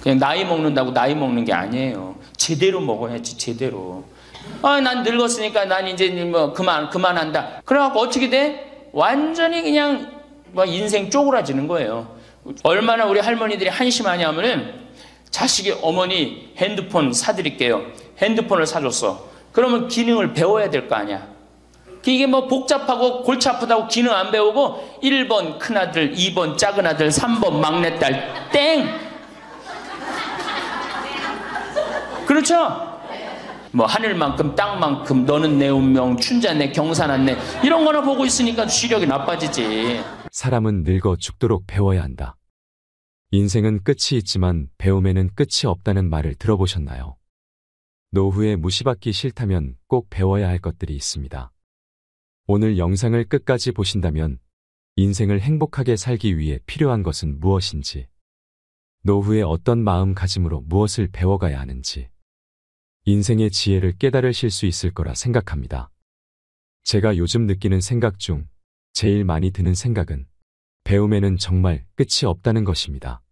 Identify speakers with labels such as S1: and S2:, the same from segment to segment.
S1: 그냥 나이 먹는다고 나이 먹는 게 아니에요. 제대로 먹어야지, 제대로. 난 늙었으니까 난 이제 뭐 그만한다. 그래갖고 어떻게 돼? 완전히 그냥 뭐 인생 쪼그라지는 거예요. 얼마나 우리 할머니들이 한심하냐면은 자식이 어머니 핸드폰 사드릴게요. 핸드폰을 사줬어. 그러면 기능을 배워야 될 거 아니야. 이게 뭐 복잡하고 골치 아프다고 기능 안 배우고 1번 큰아들, 2번 작은아들, 3번 막내딸 땡! 그렇죠? 뭐 하늘만큼 땅만큼 너는 내 운명 춘자네 경사났네 이런 거나 보고 있으니까 시력이 나빠지지.
S2: 사람은 늙어 죽도록 배워야 한다. 인생은 끝이 있지만 배움에는 끝이 없다는 말을 들어보셨나요? 노후에 무시받기 싫다면 꼭 배워야 할 것들이 있습니다. 오늘 영상을 끝까지 보신다면 인생을 행복하게 살기 위해 필요한 것은 무엇인지, 노후에 어떤 마음가짐으로 무엇을 배워가야 하는지, 인생의 지혜를 깨달으실 수 있을 거라 생각합니다. 제가 요즘 느끼는 생각 중 제일 많이 드는 생각은 배움에는 정말 끝이 없다는 것입니다.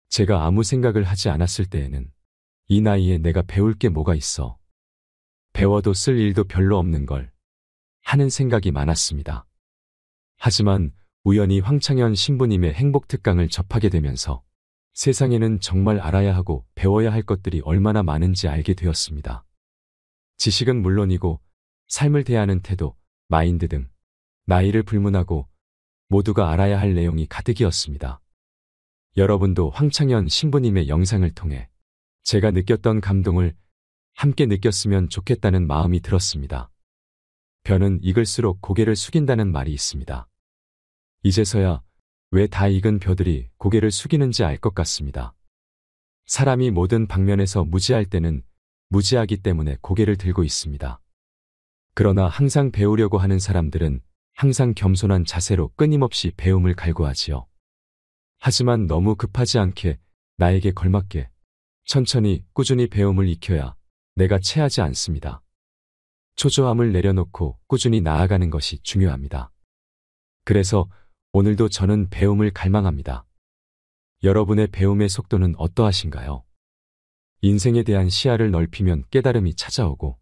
S2: 제가 아무 생각을 하지 않았을 때에는 이 나이에 내가 배울 게 뭐가 있어? 배워도 쓸 일도 별로 없는 걸 하는 생각이 많았습니다. 하지만 우연히 황창현 신부님의 행복특강을 접하게 되면서 세상에는 정말 알아야 하고 배워야 할 것들이 얼마나 많은지 알게 되었습니다. 지식은 물론이고 삶을 대하는 태도, 마인드 등 나이를 불문하고 모두가 알아야 할 내용이 가득이었습니다. 여러분도 황창현 신부님의 영상을 통해 제가 느꼈던 감동을 함께 느꼈으면 좋겠다는 마음이 들었습니다. 벼는 익을수록 고개를 숙인다는 말이 있습니다. 이제서야 왜 다 익은 벼들이 고개를 숙이는지 알 것 같습니다. 사람이 모든 방면에서 무지할 때는 무지하기 때문에 고개를 들고 있습니다. 그러나 항상 배우려고 하는 사람들은 항상 겸손한 자세로 끊임없이 배움을 갈구하지요. 하지만 너무 급하지 않게 나에게 걸맞게 천천히 꾸준히 배움을 익혀야 내가 체하지 않습니다. 초조함을 내려놓고 꾸준히 나아가는 것이 중요합니다. 그래서 오늘도 저는 배움을 갈망합니다. 여러분의 배움의 속도는 어떠하신가요? 인생에 대한 시야를 넓히면 깨달음이 찾아오고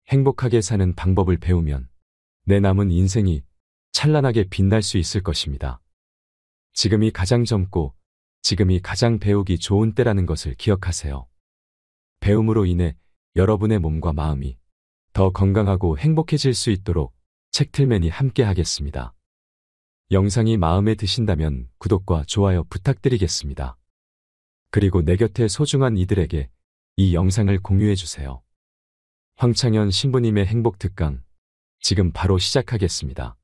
S2: 행복하게 사는 방법을 배우면 내 남은 인생이 찬란하게 빛날 수 있을 것입니다. 지금이 가장 젊고 지금이 가장 배우기 좋은 때라는 것을 기억하세요. 배움으로 인해 여러분의 몸과 마음이 더 건강하고 행복해질 수 있도록 책틀맨이 함께 하겠습니다. 영상이 마음에 드신다면 구독과 좋아요 부탁드리겠습니다. 그리고 내 곁에 소중한 이들에게 이 영상을 공유해주세요. 황창현 신부님의 행복특강 지금 바로 시작하겠습니다.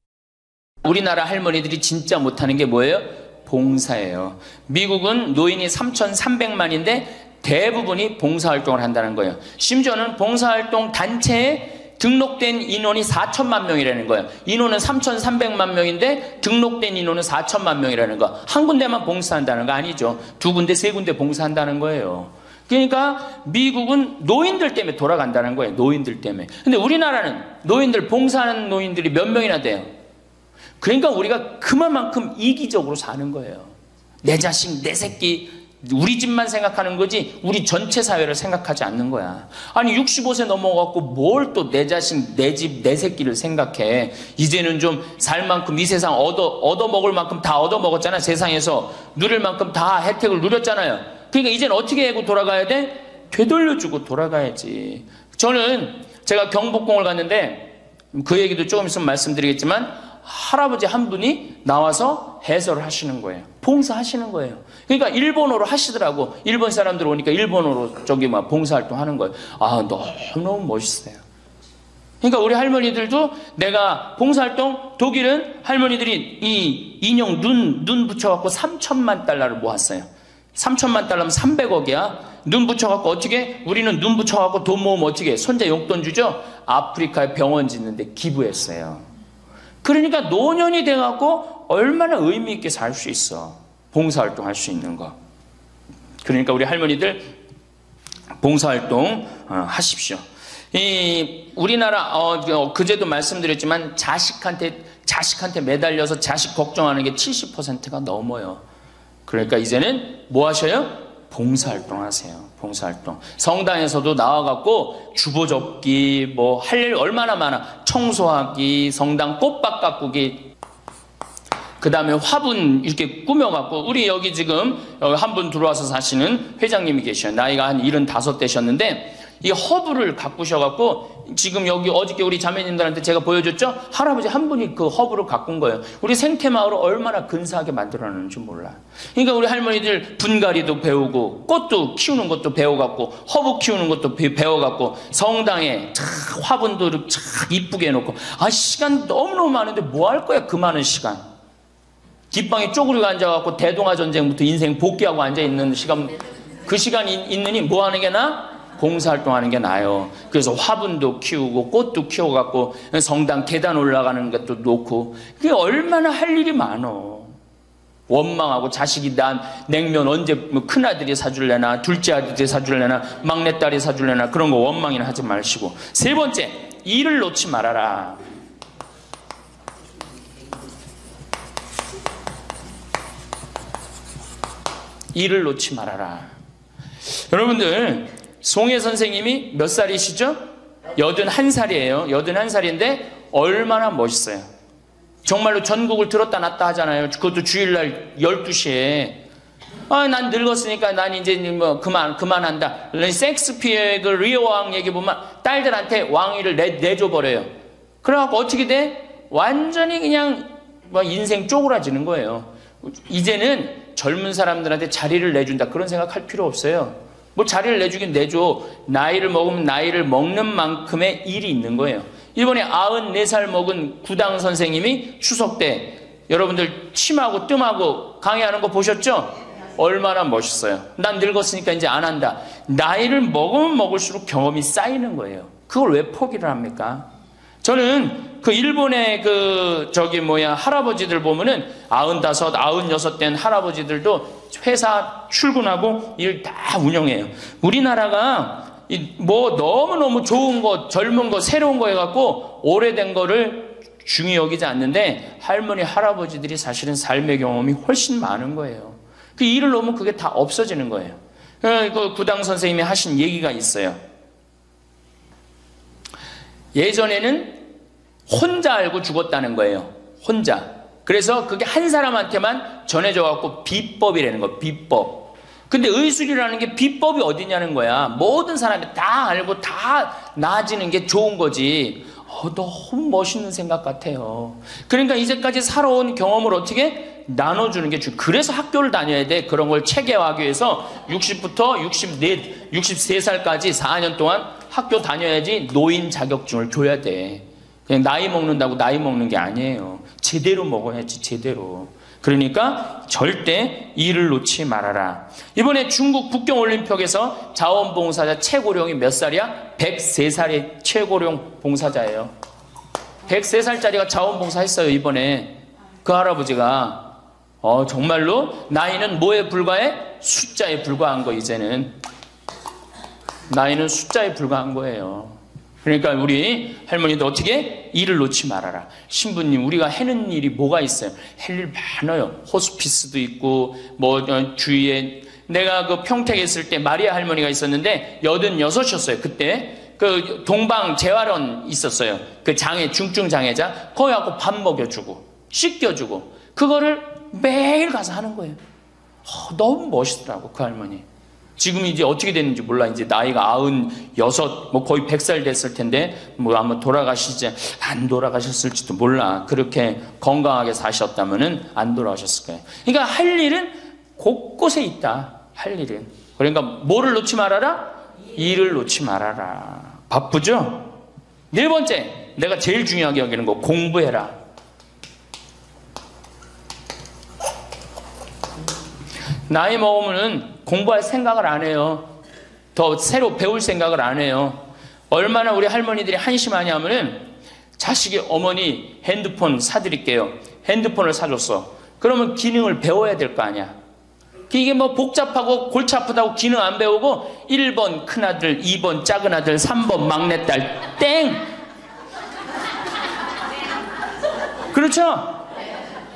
S1: 우리나라 할머니들이 진짜 못하는 게 뭐예요? 봉사예요. 미국은 노인이 3,300만인데 대부분이 봉사활동을 한다는 거예요. 심지어는 봉사활동 단체에 등록된 인원이 4천만 명이라는 거예요. 인원은 3,300만 명인데 등록된 인원은 4천만 명이라는 거. 한 군데만 봉사한다는 거 아니죠. 두 군데, 세 군데 봉사한다는 거예요. 그러니까 미국은 노인들 때문에 돌아간다는 거예요. 노인들 때문에. 근데 우리나라는 노인들, 봉사하는 노인들이 몇 명이나 돼요. 그러니까 우리가 그만큼 이기적으로 사는 거예요. 내 자식, 내 새끼, 우리 집만 생각하는 거지 우리 전체 사회를 생각하지 않는 거야. 아니 65세 넘어갖고 뭘 또 내 자식, 내 집, 내 새끼를 생각해. 이제는 좀 살 만큼 이 세상 얻어먹을 만큼 다 얻어먹었잖아. 세상에서 누릴 만큼 다 혜택을 누렸잖아요. 그러니까 이제는 어떻게 하고 돌아가야 돼? 되돌려주고 돌아가야지. 저는 제가 경복궁을 갔는데 그 얘기도 조금 있으면 말씀드리겠지만 할아버지 한 분이 나와서 해설을 하시는 거예요. 봉사하시는 거예요. 그러니까 일본어로 하시더라고. 일본 사람들 오니까 일본어로 저기 막 봉사활동 하는 거예요. 아, 너무 멋있어요. 그러니까 우리 할머니들도 내가 봉사활동, 독일은 할머니들이 이 인형 눈 붙여갖고 3천만 달러를 모았어요. 3천만 달러면 300억이야. 눈 붙여갖고 어떻게? 우리는 눈 붙여갖고 돈 모으면 어떻게? 손자 용돈 주죠? 아프리카에 병원 짓는데 기부했어요. 그러니까 노년이 돼갖고 얼마나 의미 있게 살 수 있어. 봉사활동 할 수 있는 거. 그러니까 우리 할머니들 봉사활동 하십시오. 우리나라 그제도 말씀드렸지만 자식한테 매달려서 자식 걱정하는 게 70%가 넘어요. 그러니까 이제는 뭐 하셔요? 봉사활동 하세요. 봉사활동. 성당에서도 나와갖고 주보 접기, 뭐 할 일 얼마나 많아. 청소하기, 성당 꽃밭 가꾸기, 그 다음에 화분 이렇게 꾸며갖고, 우리 여기 지금 한 분 들어와서 사시는 회장님이 계셔요. 나이가 한 75 되셨는데, 이 허브를 가꾸셔갖고, 지금 여기 어저께 우리 자매님들한테 제가 보여줬죠? 할아버지 한 분이 그 허브를 가꾼 거예요. 우리 생태마을을 얼마나 근사하게 만들어놨는지 몰라. 그러니까 우리 할머니들 분갈이도 배우고, 꽃도 키우는 것도 배워갖고, 허브 키우는 것도 배워갖고, 성당에 촥 화분도 촥 이쁘게 해놓고, 아, 시간 너무너무 많은데 뭐 할 거야, 그 많은 시간. 뒷방에 쪼그리고 앉아갖고 대동아 전쟁부터 인생 복귀하고 앉아있는 시간, 그 시간이 있느니 뭐 하는 게 나아? 봉사활동 하는 게 나아요. 그래서 화분도 키우고 꽃도 키워갖고 성당 계단 올라가는 것도 놓고, 그게 얼마나 할 일이 많어. 원망하고 자식이 난 냉면 언제 큰아들이 사줄래나 둘째 아들이 사줄래나 막내딸이 사줄래나 그런 거 원망이나 하지 마시고. 세 번째, 일을 놓지 말아라. 일을 놓지 말아라. 여러분들, 송혜 선생님이 몇 살이시죠? 81살이에요. 81살인데 얼마나 멋있어요. 정말로 전국을 들었다 놨다 하잖아요. 그것도 주일날 12시에. 아, 난 늙었으니까 난 이제 뭐 그만한다. 섹스피어의 그 리어 왕 얘기 보면 딸들한테 왕위를 내줘버려요. 그래갖고 어떻게 돼? 완전히 그냥 뭐 인생 쪼그라지는 거예요. 이제는 젊은 사람들한테 자리를 내준다, 그런 생각할 필요 없어요. 뭐 자리를 내주긴 내줘. 나이를 먹으면 나이를 먹는 만큼의 일이 있는 거예요. 이번에 94살 먹은 구당 선생님이 추석 때 여러분들 침하고 뜸하고 강의하는 거 보셨죠? 얼마나 멋있어요. 난 늙었으니까 이제 안 한다. 나이를 먹으면 먹을수록 경험이 쌓이는 거예요. 그걸 왜 포기를 합니까? 저는 그 일본의 할아버지들 보면은 95, 96 된 할아버지들도 회사 출근하고 일 다 운영해요. 우리나라가 뭐 너무너무 좋은 거, 젊은 거, 새로운 거 해갖고 오래된 거를 중히 여기지 않는데, 할머니, 할아버지들이 사실은 삶의 경험이 훨씬 많은 거예요. 그 일을 놓으면 그게 다 없어지는 거예요. 그 구당 선생님이 하신 얘기가 있어요. 예전에는 혼자 알고 죽었다는 거예요. 혼자. 그래서 그게 한 사람한테만 전해져갖고 비법이라는 거예요. 비법. 근데 의술이라는 게 비법이 어디냐는 거야. 모든 사람이 다 알고 다 나아지는 게 좋은 거지. 너무 멋있는 생각 같아요. 그러니까 이제까지 살아온 경험을 어떻게 나눠주는 게 중요해요. 그래서 학교를 다녀야 돼. 그런 걸 체계화하기 위해서 60부터 63살까지 4년 동안 학교 다녀야지 노인 자격증을 줘야 돼. 그냥 나이 먹는다고 나이 먹는 게 아니에요. 제대로 먹어야지, 제대로. 그러니까 절대 일을 놓지 말아라. 이번에 중국 북경올림픽에서 자원봉사자 최고령이 몇 살이야? 103살의 최고령 봉사자예요. 103살짜리가 자원봉사 했어요, 이번에. 그 할아버지가. 정말로 나이는 뭐에 불과해? 숫자에 불과한 거, 이제는. 나이는 숫자에 불과한 거예요. 그러니까 우리 할머니도 어떻게? 일을 놓지 말아라. 신부님, 우리가 해는 일이 뭐가 있어요? 할 일 많아요. 호스피스도 있고, 주위에. 내가 그 평택에 있을 때 마리아 할머니가 있었는데 86이었어요. 그때 그 동방 재활원 있었어요. 그 중증 장애자. 거기 가고 밥 먹여주고 씻겨주고 그거를 매일 가서 하는 거예요. 너무 멋있더라고, 그 할머니. 지금 이제 어떻게 됐는지 몰라. 이제 나이가 96, 거의 100살 됐을 텐데, 아마 돌아가시지, 안 돌아가셨을지도 몰라. 그렇게 건강하게 사셨다면은 안 돌아가셨을 거예요. 그러니까 할 일은 곳곳에 있다. 할 일은. 그러니까 뭐를 놓지 말아라? 일을 놓지 말아라. 바쁘죠? 네 번째, 내가 제일 중요하게 여기는 거, 공부해라. 나이 먹으면은 공부할 생각을 안 해요. 더 새로 배울 생각을 안 해요. 얼마나 우리 할머니들이 한심하냐 하면은 자식이 어머니 핸드폰 사드릴게요. 핸드폰을 사줬어. 그러면 기능을 배워야 될 거 아니야. 이게 복잡하고 골치 아프다고 기능 안 배우고 1번 큰아들, 2번 작은아들, 3번 막내딸 땡! 그렇죠?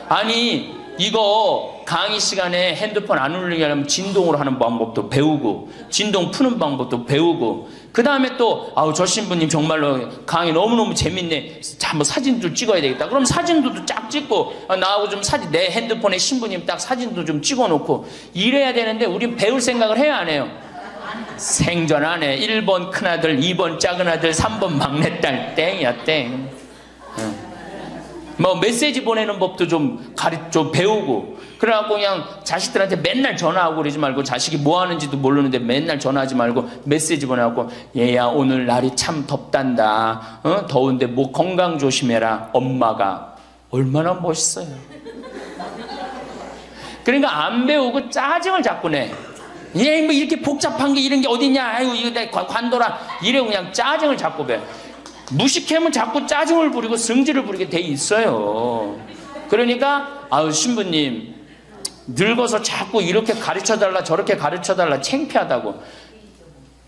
S1: 아니 이거 강의 시간에 핸드폰 안 울리게 하려면 진동으로 하는 방법도 배우고, 진동 푸는 방법도 배우고, 그 다음에 또, 저 신부님 정말로 강의 너무너무 재밌네. 자, 한번 사진도 찍어야 되겠다. 그럼 사진도 쫙 찍고, 나하고 좀 내 핸드폰에 신부님 딱 사진도 좀 찍어 놓고, 이래야 되는데, 우린 배울 생각을 해야 안 해요? 생전 안 해. 1번 큰아들, 2번 작은아들, 3번 막내딸, 땡이야, 땡. 뭐 메시지 보내는 법도 좀 배우고, 그래갖고 그냥 자식들한테 맨날 전화하고 그러지 말고, 자식이 뭐 하는지도 모르는데 맨날 전화하지 말고 메시지 보내갖고, 얘야 오늘 날이 참 덥단다, 더운데 뭐 건강 조심해라. 엄마가 얼마나 멋있어요. 그러니까 안 배우고 짜증을 자꾸 내. 얘 뭐 이렇게 복잡한 게 이런 게 어딨냐, 아유 이거 내 관둬라, 이래. 그냥 짜증을 자꾸 배. 무식하면 자꾸 짜증을 부리고 성질을 부리게 돼 있어요. 그러니까 신부님 늙어서 자꾸 이렇게 가르쳐달라 저렇게 가르쳐달라 창피하다고.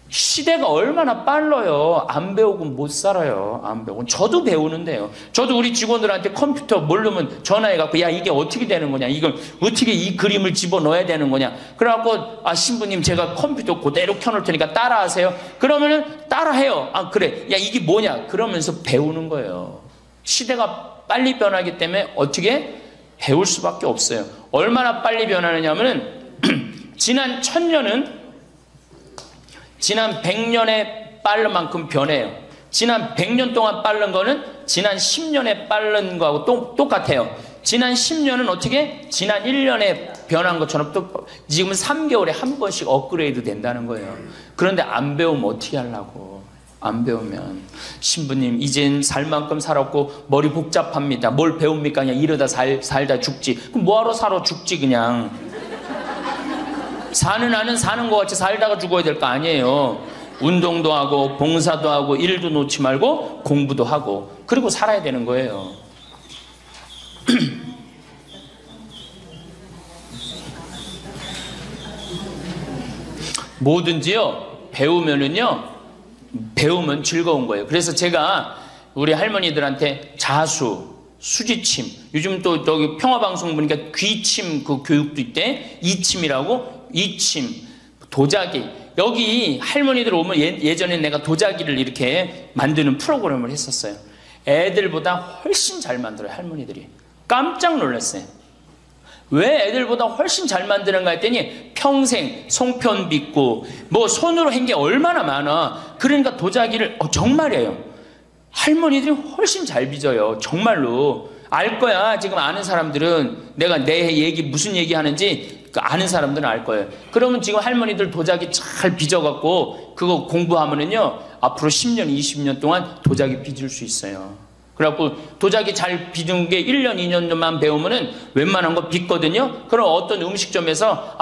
S1: 시대가 얼마나 빨라요. 안 배우고 못 살아요. 안 배우고. 저도 배우는데요. 저도 우리 직원들한테 컴퓨터 모르면 전화해갖고, 야 이게 어떻게 되는 거냐, 이걸 어떻게 이 그림을 집어넣어야 되는 거냐. 그래갖고 신부님 제가 컴퓨터 그대로 켜놓을 테니까 따라하세요. 그러면은 따라해요. 그래, 야 이게 뭐냐, 그러면서 배우는 거예요. 시대가 빨리 변하기 때문에 어떻게 배울 수밖에 없어요. 얼마나 빨리 변하느냐면은 지난 1000년은 지난 100년에 빠른 만큼 변해요. 지난 100년 동안 빠른 거는 지난 10년에 빠른 거하고 똑같아요. 지난 10년은 어떻게? 지난 1년에 변한 것처럼 또 지금 3개월에 한 번씩 업그레이드 된다는 거예요. 그런데 안 배우면 어떻게 하려고. 안 배우면. 신부님 이젠 살 만큼 살았고 머리 복잡합니다. 뭘 배웁니까? 그냥 이러다 살다 죽지. 그럼 뭐하러 살아 죽지 그냥. 사는 나는 사는 것 같이 살다가 죽어야 될 거 아니에요. 운동도 하고 봉사도 하고 일도 놓지 말고 공부도 하고 그리고 살아야 되는 거예요. 뭐든지요 배우면 즐거운 거예요. 그래서 제가 우리 할머니들한테 자수, 수지침, 요즘 또 저기 평화방송 보니까 귀침 그 교육도 있대. 이침이라고. 이침, 도자기. 여기 할머니들 오면 예전에 내가 도자기를 이렇게 만드는 프로그램을 했었어요. 애들보다 훨씬 잘 만들어요. 할머니들이. 깜짝 놀랐어요. 왜 애들보다 훨씬 잘 만드는가 했더니 평생 송편 빚고 뭐 손으로 한 게 얼마나 많아. 그러니까 도자기를 정말이에요. 할머니들이 훨씬 잘 빚어요. 정말로. 알 거야. 지금 아는 사람들은 내가 내 얘기 무슨 얘기 하는지 아는 사람들은 알 거예요. 그러면 지금 할머니들 도자기 잘 빚어갖고 그거 공부하면은요 앞으로 10년 20년 동안 도자기 빚을 수 있어요. 그래갖고 도자기 잘 빚은 게 1년 2년만 배우면은 웬만한 거 빚거든요. 그럼 어떤 음식점에서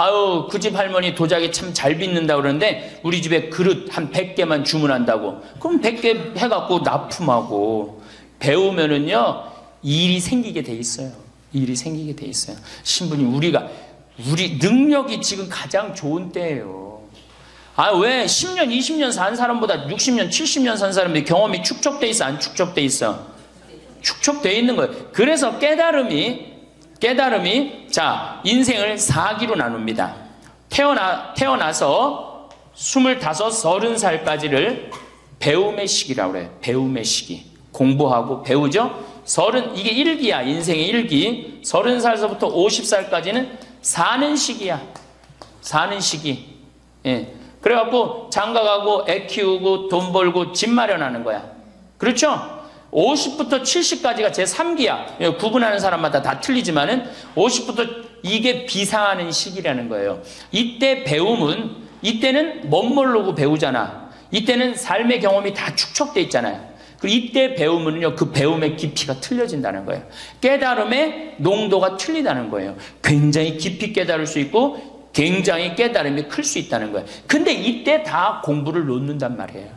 S1: 그 집 할머니 도자기 참 잘 빚는다 그러는데 우리 집에 그릇 한 100개만 주문한다고. 그럼 100개 해갖고 납품하고. 배우면은요 일이 생기게 돼 있어요. 일이 생기게 돼 있어요. 신부님 우리 능력이 지금 가장 좋은 때예요. 왜 10년 20년 산 사람보다 60년 70년 산 사람들이 경험이 축적돼 있어 안 축적돼 있어? 축적돼 있는 거예요. 그래서 깨달음이 자 인생을 4기로 나눕니다. 태어나서 25, 30살까지를 배움의 시기라고 그래요. 배움의 시기. 공부하고 배우죠. 이게 1기야. 인생의 1기. 30살서부터 50살까지는 사는 시기야. 사는 시기. 예. 그래갖고 장가가고 애 키우고 돈 벌고 집 마련하는 거야. 그렇죠? 50부터 70까지가 제 3기야. 구분하는 사람마다 다 틀리지만은 50부터 이게 비상하는 시기라는 거예요. 이때는 멋모르고 배우잖아. 이때는 삶의 경험이 다 축적돼 있잖아요. 이때 배우면요, 그 배움의 깊이가 틀려진다는 거예요. 깨달음의 농도가 틀리다는 거예요. 굉장히 깊이 깨달을 수 있고 굉장히 깨달음이 클 수 있다는 거예요. 근데 이때 다 공부를 놓는단 말이에요.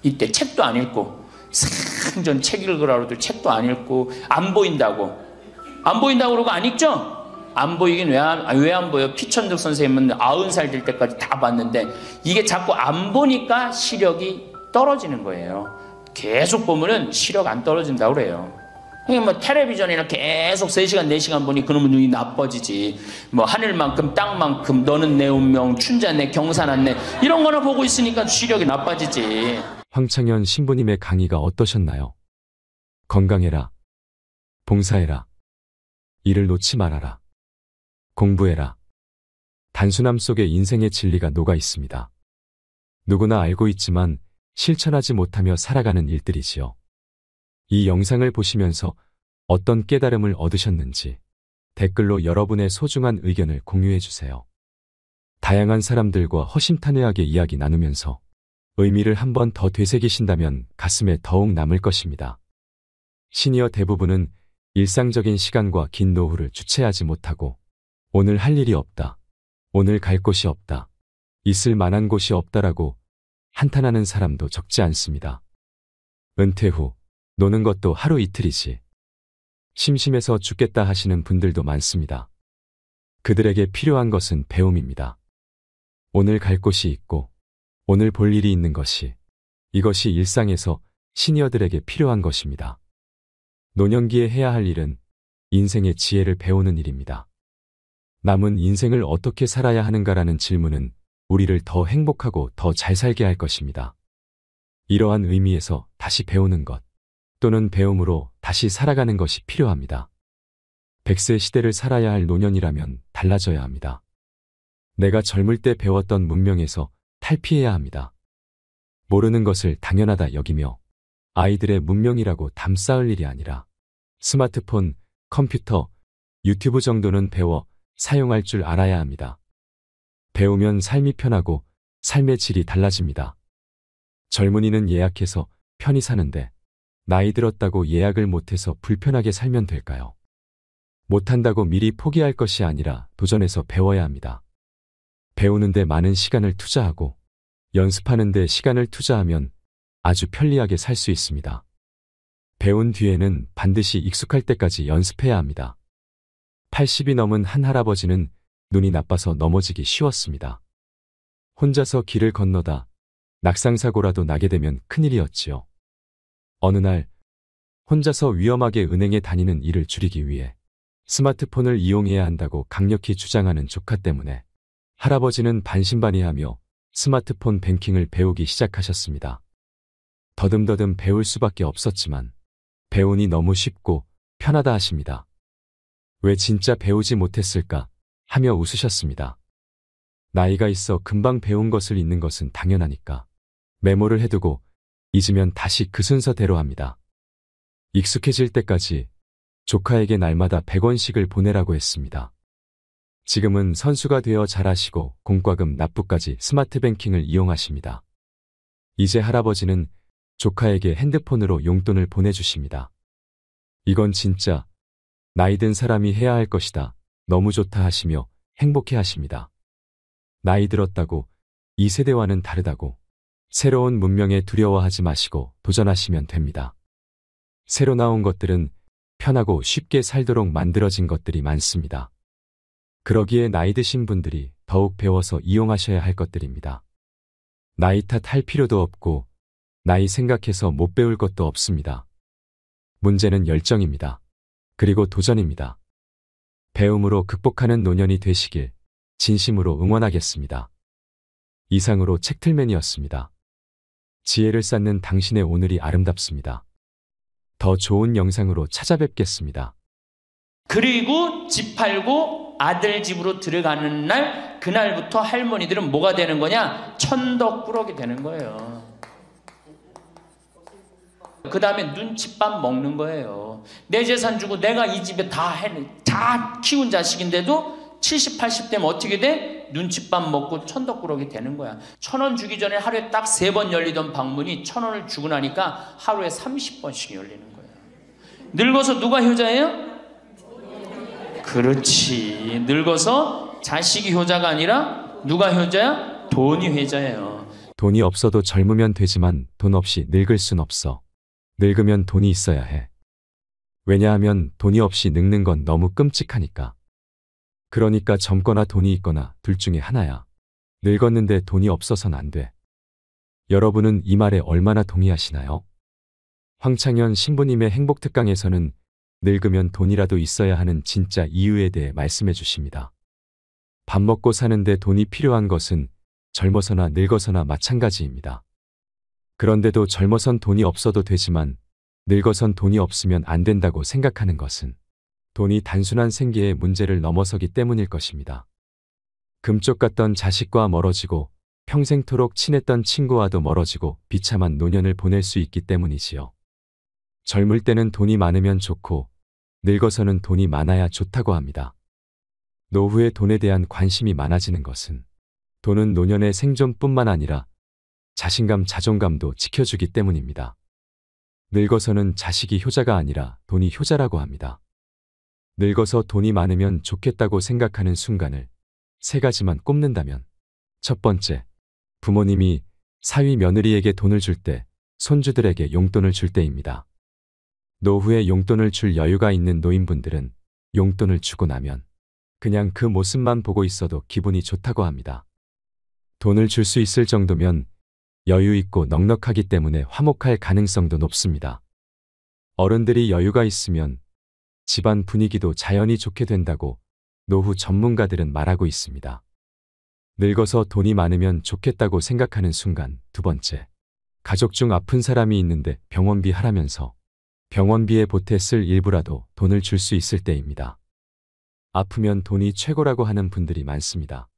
S1: 이때 책도 안 읽고 생전 책 읽으라고 해도 책도 안 읽고 안 보인다고 그러고 안 읽죠? 안 보이긴 왜 안 보여? 피천득 선생님은 90살 될 때까지 다 봤는데 이게 자꾸 안 보니까 시력이 떨어지는 거예요. 계속 보면은 시력 안 떨어진다고 그래요. 뭐 텔레비전이나 계속 3시간, 4시간 보니 그놈의 눈이 나빠지지. 뭐 하늘만큼 땅만큼 너는 내 운명, 춘자네, 경사났네 이런 거나 보고 있으니까視力이 나빠지지.
S2: 황창현 신부님의 강의가 어떠셨나요? 건강해라. 봉사해라. 일을 놓지 말아라. 공부해라. 단순함 속에 인생의 진리가 녹아 있습니다. 누구나 알고 있지만 실천하지 못하며 살아가는 일들이지요. 이 영상을 보시면서 어떤 깨달음을 얻으셨는지 댓글로 여러분의 소중한 의견을 공유해 주세요. 다양한 사람들과 허심탄회하게 이야기 나누면서 의미를 한 번 더 되새기신다면 가슴에 더욱 남을 것입니다. 시니어 대부분은 일상적인 시간과 긴 노후를 주체하지 못하고 오늘 할 일이 없다. 오늘 갈 곳이 없다. 있을 만한 곳이 없다라고 한탄하는 사람도 적지 않습니다. 은퇴 후 노는 것도 하루 이틀이지. 심심해서 죽겠다 하시는 분들도 많습니다. 그들에게 필요한 것은 배움입니다. 오늘 갈 곳이 있고 오늘 볼 일이 있는 것이 이것이 일상에서 시니어들에게 필요한 것입니다. 노년기에 해야 할 일은 인생의 지혜를 배우는 일입니다. 남은 인생을 어떻게 살아야 하는가라는 질문은 우리를 더 행복하고 더 잘 살게 할 것입니다. 이러한 의미에서 다시 배우는 것 또는 배움으로 다시 살아가는 것이 필요합니다. 100세 시대를 살아야 할 노년이라면 달라져야 합니다. 내가 젊을 때 배웠던 문명에서 탈피해야 합니다. 모르는 것을 당연하다 여기며 아이들의 문명이라고 담쌓을 일이 아니라 스마트폰, 컴퓨터, 유튜브 정도는 배워 사용할 줄 알아야 합니다. 배우면 삶이 편하고 삶의 질이 달라집니다. 젊은이는 예약해서 편히 사는데 나이 들었다고 예약을 못해서 불편하게 살면 될까요? 못한다고 미리 포기할 것이 아니라 도전해서 배워야 합니다. 배우는데 많은 시간을 투자하고 연습하는데 시간을 투자하면 아주 편리하게 살 수 있습니다. 배운 뒤에는 반드시 익숙할 때까지 연습해야 합니다. 80이 넘은 한 할아버지는 눈이 나빠서 넘어지기 쉬웠습니다. 혼자서 길을 건너다 낙상사고라도 나게 되면 큰일이었지요. 어느 날 혼자서 위험하게 은행에 다니는 일을 줄이기 위해 스마트폰을 이용해야 한다고 강력히 주장하는 조카 때문에 할아버지는 반신반의하며 스마트폰 뱅킹을 배우기 시작하셨습니다. 더듬더듬 배울 수밖에 없었지만 배우니 너무 쉽고 편하다 하십니다. 왜 진짜 배우지 못했을까 하며 웃으셨습니다. 나이가 있어 금방 배운 것을 잊는 것은 당연하니까 메모를 해두고 잊으면 다시 그 순서대로 합니다. 익숙해질 때까지 조카에게 날마다 100원씩을 보내라고 했습니다. 지금은 선수가 되어 잘하시고 공과금 납부까지 스마트 뱅킹을 이용하십니다. 이제 할아버지는 조카에게 핸드폰으로 용돈을 보내주십니다. 이건 진짜 나이 든 사람이 해야 할 것이다. 너무 좋다 하시며 행복해 하십니다. 나이 들었다고 이 세대와는 다르다고 새로운 문명에 두려워하지 마시고 도전하시면 됩니다. 새로 나온 것들은 편하고 쉽게 살도록 만들어진 것들이 많습니다. 그러기에 나이 드신 분들이 더욱 배워서 이용하셔야 할 것들입니다. 나이 탓할 필요도 없고 나이 생각해서 못 배울 것도 없습니다. 문제는 열정입니다. 그리고 도전입니다. 배움으로 극복하는 노년이 되시길 진심으로 응원하겠습니다. 이상으로 책틀맨이었습니다. 지혜를 쌓는 당신의 오늘이 아름답습니다. 더 좋은 영상으로 찾아뵙겠습니다.
S1: 그리고 집 팔고 아들 집으로 들어가는 날 그날부터 할머니들은 뭐가 되는 거냐? 천덕꾸러기 되는 거예요. 그 다음에 눈칫밥 먹는 거예요. 내 재산 주고 내가 이 집에 다 키운 자식인데도 70, 80 되면 어떻게 돼? 눈칫밥 먹고 천덕꾸러기 되는 거야. 1,000원 주기 전에 하루에 딱 3번 열리던 방문이 1,000원을 주고 나니까 하루에 30번씩 열리는 거야. 늙어서 누가 효자예요? 그렇지. 늙어서 자식이 효자가 아니라 누가 효자야? 돈이 효자예요.
S2: 돈이 없어도 젊으면 되지만 돈 없이 늙을 순 없어. 늙으면 돈이 있어야 해. 왜냐하면 돈이 없이 늙는 건 너무 끔찍하니까. 그러니까 젊거나 돈이 있거나 둘 중에 하나야. 늙었는데 돈이 없어선 안 돼. 여러분은 이 말에 얼마나 동의하시나요? 황창현 신부님의 행복특강에서는 늙으면 돈이라도 있어야 하는 진짜 이유에 대해 말씀해 주십니다. 밥 먹고 사는데 돈이 필요한 것은 젊어서나 늙어서나 마찬가지입니다. 그런데도 젊어선 돈이 없어도 되지만 늙어선 돈이 없으면 안 된다고 생각하는 것은 돈이 단순한 생계의 문제를 넘어서기 때문일 것입니다. 금쪽 같던 자식과 멀어지고 평생토록 친했던 친구와도 멀어지고 비참한 노년을 보낼 수 있기 때문이지요. 젊을 때는 돈이 많으면 좋고 늙어서는 돈이 많아야 좋다고 합니다. 노후에 돈에 대한 관심이 많아지는 것은 돈은 노년의 생존뿐만 아니라 자신감, 자존감도 지켜주기 때문입니다. 늙어서는 자식이 효자가 아니라 돈이 효자라고 합니다. 늙어서 돈이 많으면 좋겠다고 생각하는 순간을 세 가지만 꼽는다면, 첫 번째, 부모님이 사위 며느리에게 돈을 줄 때, 손주들에게 용돈을 줄 때입니다. 노후에 용돈을 줄 여유가 있는 노인분들은 용돈을 주고 나면 그냥 그 모습만 보고 있어도 기분이 좋다고 합니다. 돈을 줄 수 있을 정도면 여유 있고 넉넉하기 때문에 화목할 가능성도 높습니다. 어른들이 여유가 있으면 집안 분위기도 자연히 좋게 된다고 노후 전문가들은 말하고 있습니다. 늙어서 돈이 많으면 좋겠다고 생각하는 순간, 두 번째, 가족 중 아픈 사람이 있는데 병원비 하라면서 병원비에 보태 쓸 일부라도 돈을 줄 수 있을 때입니다. 아프면 돈이 최고라고 하는 분들이 많습니다.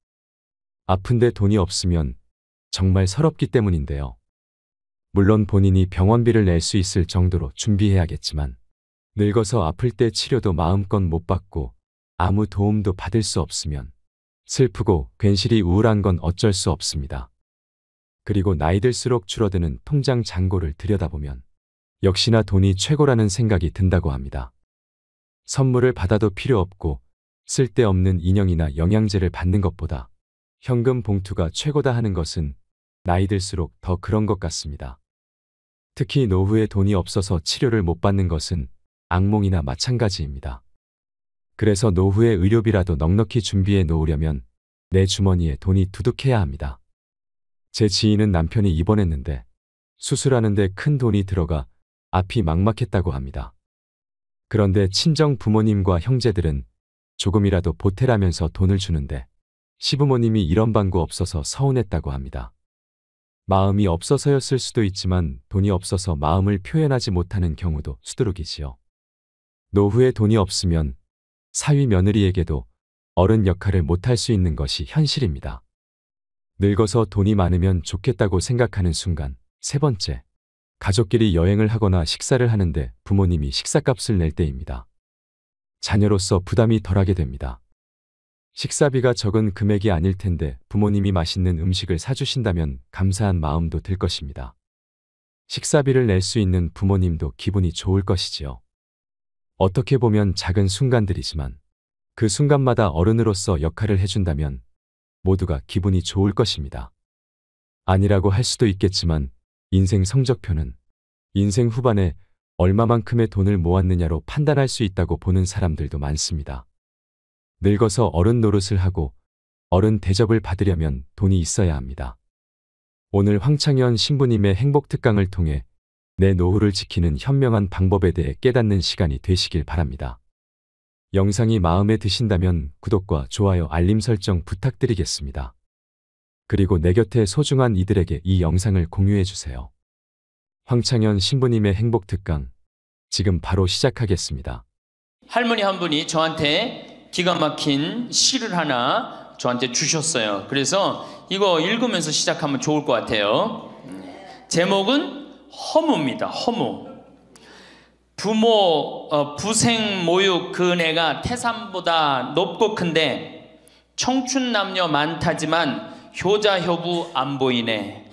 S2: 아픈데 돈이 없으면 정말 서럽기 때문인데요. 물론 본인이 병원비를 낼 수 있을 정도로 준비해야겠지만 늙어서 아플 때 치료도 마음껏 못 받고 아무 도움도 받을 수 없으면 슬프고 괜시리 우울한 건 어쩔 수 없습니다. 그리고 나이 들수록 줄어드는 통장 잔고를 들여다보면 역시나 돈이 최고라는 생각이 든다고 합니다. 선물을 받아도 필요 없고 쓸데없는 인형이나 영양제를 받는 것보다 현금 봉투가 최고다 하는 것은 나이 들수록 더 그런 것 같습니다. 특히 노후에 돈이 없어서 치료를 못 받는 것은 악몽이나 마찬가지입니다. 그래서 노후에 의료비라도 넉넉히 준비해 놓으려면 내 주머니에 돈이 두둑해야 합니다. 제 지인은 남편이 입원했는데 수술하는데 큰 돈이 들어가 앞이 막막했다고 합니다. 그런데 친정 부모님과 형제들은 조금이라도 보태라면서 돈을 주는데 시부모님이 이런 방구 없어서 서운했다고 합니다. 마음이 없어서였을 수도 있지만 돈이 없어서 마음을 표현하지 못하는 경우도 수두룩이지요. 노후에 돈이 없으면 사위 며느리에게도 어른 역할을 못할 수 있는 것이 현실입니다. 늙어서 돈이 많으면 좋겠다고 생각하는 순간, 세 번째, 가족끼리 여행을 하거나 식사를 하는데 부모님이 식사값을 낼 때입니다. 자녀로서 부담이 덜하게 됩니다. 식사비가 적은 금액이 아닐 텐데 부모님이 맛있는 음식을 사주신다면 감사한 마음도 들 것입니다. 식사비를 낼 수 있는 부모님도 기분이 좋을 것이지요. 어떻게 보면 작은 순간들이지만 그 순간마다 어른으로서 역할을 해준다면 모두가 기분이 좋을 것입니다. 아니라고 할 수도 있겠지만 인생 성적표는 인생 후반에 얼마만큼의 돈을 모았느냐로 판단할 수 있다고 보는 사람들도 많습니다. 늙어서 어른 노릇을 하고 어른 대접을 받으려면 돈이 있어야 합니다. 오늘 황창현 신부님의 행복특강을 통해 내 노후를 지키는 현명한 방법에 대해 깨닫는 시간이 되시길 바랍니다. 영상이 마음에 드신다면 구독과 좋아요, 알림 설정 부탁드리겠습니다. 그리고 내 곁에 소중한 이들에게 이 영상을 공유해 주세요. 황창현 신부님의 행복특강, 지금 바로 시작하겠습니다.
S1: 할머니 한 분이 저한테 기가 막힌 시를 하나 저한테 주셨어요. 그래서 이거 읽으면서 시작하면 좋을 것 같아요. 제목은 허무입니다. 허무. 부생 모육 그 은혜가 태산보다 높고 큰데 청춘 남녀 많다지만 효자 효부 안 보이네.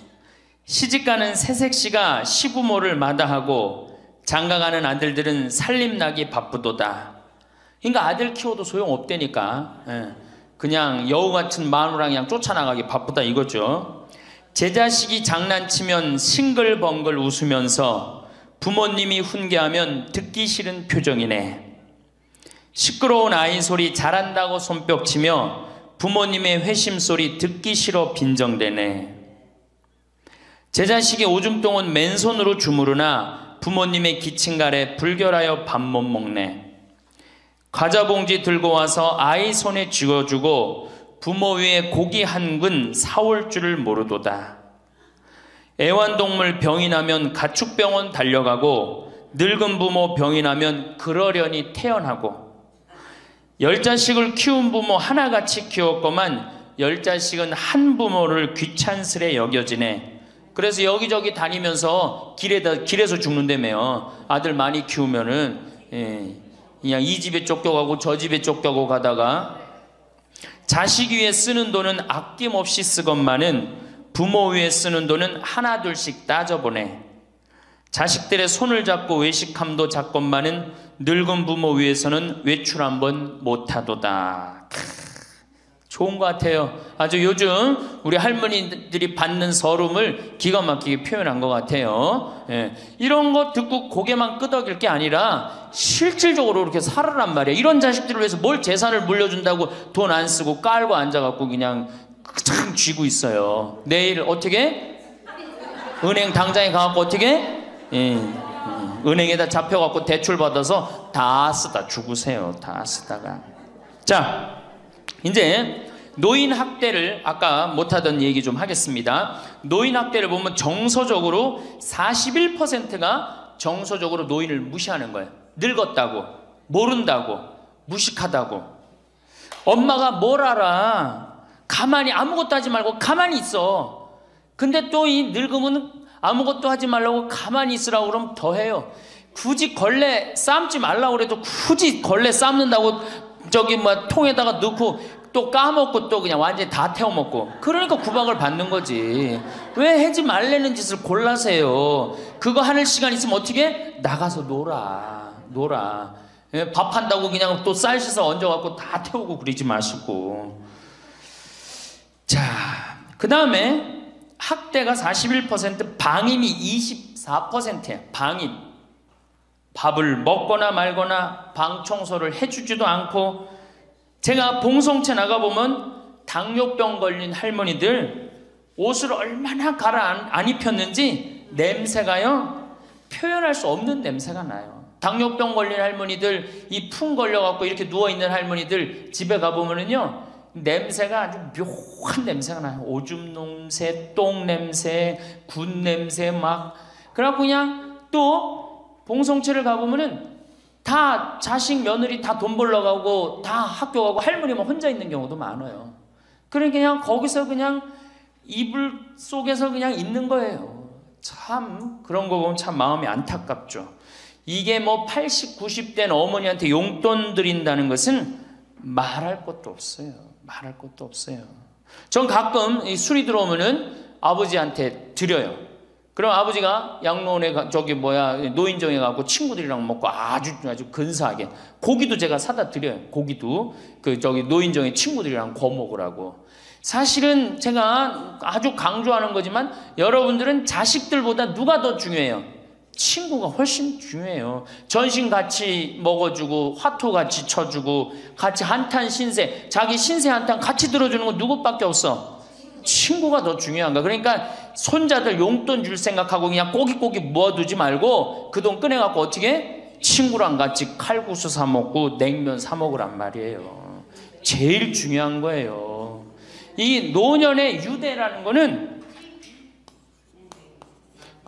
S1: 시집가는 새색시가 시부모를 마다하고 장가가는 아들들은 살림나기 바쁘도다. 그러니까 아들 키워도 소용없다니까. 그냥 여우 같은 마누라 그냥 쫓아나가기 바쁘다 이거죠. 제 자식이 장난치면 싱글벙글 웃으면서 부모님이 훈계하면 듣기 싫은 표정이네. 시끄러운 아이 소리 잘한다고 손뼉치며 부모님의 회심 소리 듣기 싫어 빈정대네. 제 자식이 오줌똥은 맨손으로 주무르나 부모님의 기침가래 불결하여 밥 못 먹네. 과자 봉지 들고 와서 아이 손에 쥐어주고 부모 위에 고기 한 근 사올 줄을 모르도다. 애완동물 병이 나면 가축병원 달려가고 늙은 부모 병이 나면 그러려니 태어나고 10자식을 키운 부모 하나같이 키웠건만 10자식은 한 부모를 귀찮스레 여겨지네. 그래서 여기저기 다니면서 길에서 죽는다며요. 아들 많이 키우면은 그냥 이 집에 쫓겨가고 저 집에 쫓겨가고 가다가 자식 위에 쓰는 돈은 아낌없이 쓰건만은 부모 위에 쓰는 돈은 하나 둘씩 따져보네. 자식들의 손을 잡고 외식함도 잡건만은 늙은 부모 위에서는 외출 한번 못하도다. 좋은 것 같아요. 아주 요즘 우리 할머니들이 받는 서름을 기가 막히게 표현한 것 같아요. 이런 거 듣고 고개만 끄덕일 게 아니라 실질적으로 이렇게 살아란 말이에요. 이런 자식들을 위해서 뭘 재산을 물려준다고 돈 안 쓰고 깔고 앉아갖고 그냥 참 쥐고 있어요. 내일 어떻게? 은행 당장에 가갖고 어떻게? 은행에다 잡혀갖고 대출 받아서 다 쓰다 죽으세요. 다 쓰다가. 자, 이제 노인 학대를 아까 못하던 얘기 좀 하겠습니다. 노인 학대를 보면 정서적으로 41%가 정서적으로 노인을 무시하는 거예요. 늙었다고, 모른다고, 무식하다고. 엄마가 뭘 알아? 가만히 아무것도 하지 말고 가만히 있어. 근데 또 이 늙으면 아무것도 하지 말라고 가만히 있으라고 그러면 더 해요. 굳이 걸레 삶지 말라고 그래도 굳이 걸레 삶는다고 저기 뭐 통에다가 넣고 또 까먹고 또 그냥 완전히 다 태워먹고. 그러니까 구박을 받는 거지. 왜 하지 말라는 짓을 골라세요. 그거 하는 시간 있으면 어떻게? 나가서 놀아. 밥 한다고 그냥 또 쌀 씻어 얹어갖고 다 태우고 그러지 마시고. 자, 그 다음에 학대가 41%, 방임이 24%예요. 방임. 밥을 먹거나 말거나 방 청소를 해주지도 않고. 제가 봉송체 나가보면 당뇨병 걸린 할머니들 옷을 얼마나 갈아 안 입혔는지 냄새가요, 표현할 수 없는 냄새가 나요. 당뇨병 걸린 할머니들, 이 풍 걸려갖고 이렇게 누워있는 할머니들 집에 가보면은요, 냄새가 아주 묘한 냄새가 나요. 오줌 냄새, 똥 냄새, 군 냄새 막. 그래갖고 그냥 또 봉송체를 가보면은 다 자식 며느리 다 돈 벌러 가고 다 학교 가고 할머니만 혼자 있는 경우도 많아요. 그러니까 그냥 거기서 그냥 이불 속에서 그냥 있는 거예요. 참 그런 거 보면 참 마음이 안타깝죠. 이게 뭐 80, 90된 어머니한테 용돈 드린다는 것은 말할 것도 없어요. 말할 것도 없어요. 전 가끔 이 술이 들어오면은 아버지한테 드려요. 그럼 아버지가 양로원에 노인정에 가고 친구들이랑 먹고 아주 근사하게 고기도 제가 사다 드려요. 고기도 노인정에 친구들이랑 구워 먹으라고. 사실은 제가 아주 강조하는 거지만 여러분들은 자식들보다 누가 더 중요해요? 친구가 훨씬 중요해요. 전신 같이 먹어주고 화투 같이 쳐주고 같이 한탄 신세, 자기 신세 한탄 같이 들어주는 건 누구밖에 없어? 친구가 더 중요한 거야. 그러니까 손자들 용돈 줄 생각하고 그냥 꼬깃꼬깃 모아두지 말고 그 돈 꺼내갖고 어떻게? 친구랑 같이 칼국수 사 먹고 냉면 사 먹으란 말이에요. 제일 중요한 거예요. 이 노년의 유대라는 거는